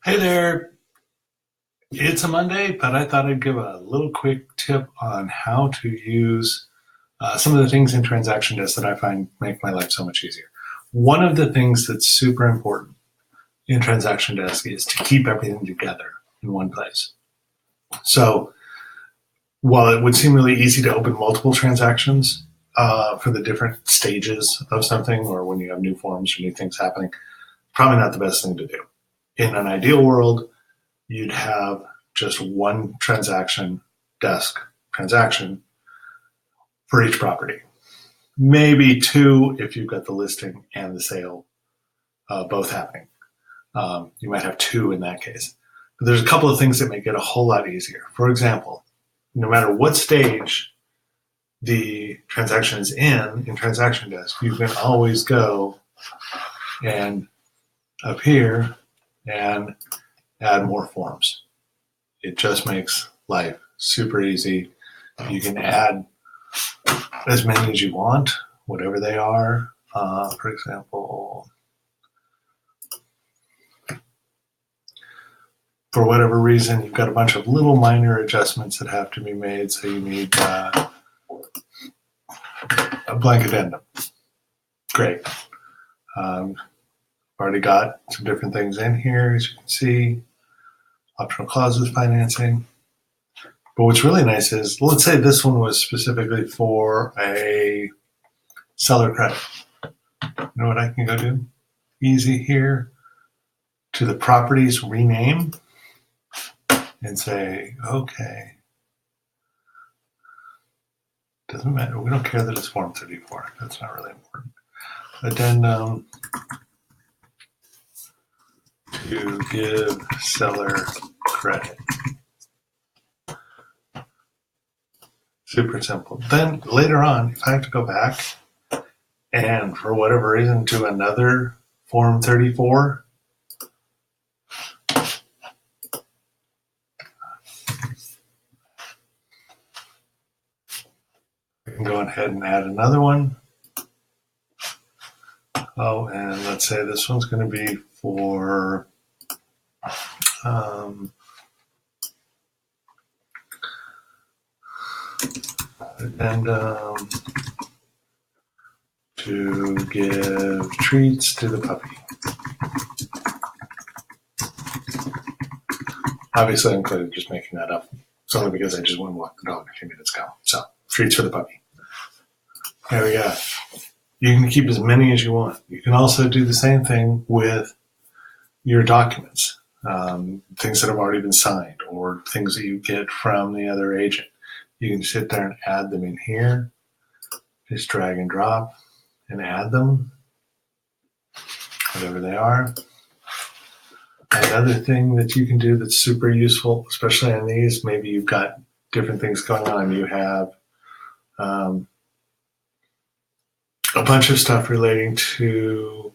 Hey there, it's a Monday, but I thought I'd give a little quick tip on how to use some of the things in TransactionDesk that I find make my life so much easier. One of the things that's super important in TransactionDesk is to keep everything together in one place. So while it would seem really easy to open multiple transactions for the different stages of something, or when you have new forms or new things happening, probably not the best thing to do. In an ideal world, you'd have just one transaction desk transaction for each property. Maybe two if you've got the listing and the sale both happening. You might have two in that case. But there's a couple of things that make it a whole lot easier. For example, no matter what stage the transaction is in TransactionDesk, you can always go and up here and add more forms. It just makes life super easy. You can add as many as you want, whatever they are. For example, for whatever reason, you've got a bunch of little minor adjustments that have to be made, so you need a blank addendum. Great. Already got some different things in here, as you can see. Optional clauses financing. But what's really nice is, let's say this one was specifically for a seller credit. You know what I can go do? Easy here to the properties rename and say, okay. Doesn't matter. We don't care that it's Form 34. That's not really important. Addendum to give seller credit. Super simple. Then later on, if I have to go back and for whatever reason do another Form 34, I can go ahead and add another one. Oh, and let's say this one's going to be for addendum to give treats to the puppy. Obviously, I'm clearly just making that up. It's only because I just went and walked the dog a few minutes ago. So, treats for the puppy. There we go. You can keep as many as you want. You can also do the same thing with your documents, things that have already been signed or things that you get from the other agent. You can sit there and add them in here. Just drag and drop and add them, whatever they are. Another thing that you can do that's super useful, especially on these, maybe you've got different things going on. You have a bunch of stuff relating to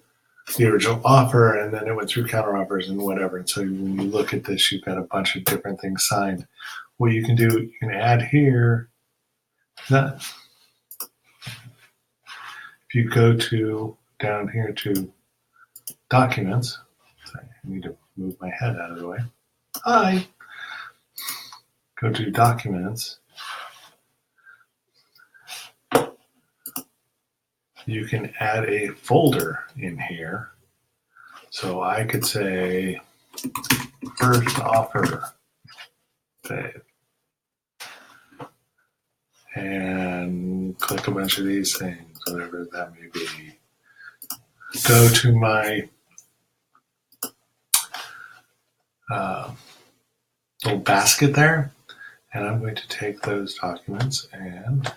the original offer, and then it went through counteroffers and whatever. And so when you look at this, you've got a bunch of different things signed. What you can do, you can add here that if you go to down here to documents, sorry, I need to move my head out of the way. Hi. Go to documents. You can add a folder in here. So I could say first offer, save, and click a bunch of these things, whatever that may be. Go to my little basket there, and I'm going to take those documents and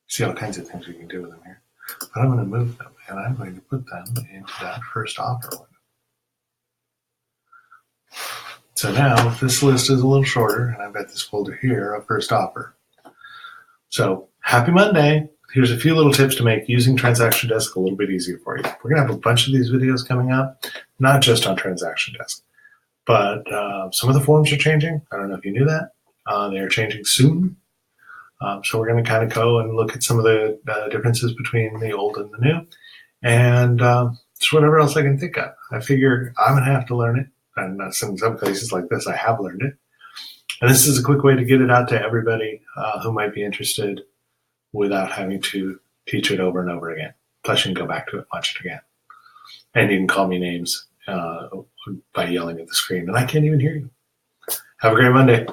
see all kinds of things you can do with them here. But I'm going to move them, and I'm going to put them into that first offer window. So now this list is a little shorter, and I've got this folder here of first offer. So happy Monday. Here's a few little tips to make using TransactionDesk a little bit easier for you. We're going to have a bunch of these videos coming up, not just on TransactionDesk, but some of the forms are changing. I don't know if you knew that. They are changing soon. So we're going to kind of go and look at some of the differences between the old and the new, and just whatever else I can think of. I figure I'm going to have to learn it. And in some places like this, I have learned it. And this is a quick way to get it out to everybody who might be interested without having to teach it over and over again. Plus, you can go back to it and watch it again. And you can call me names by yelling at the screen, and I can't even hear you. Have a great Monday.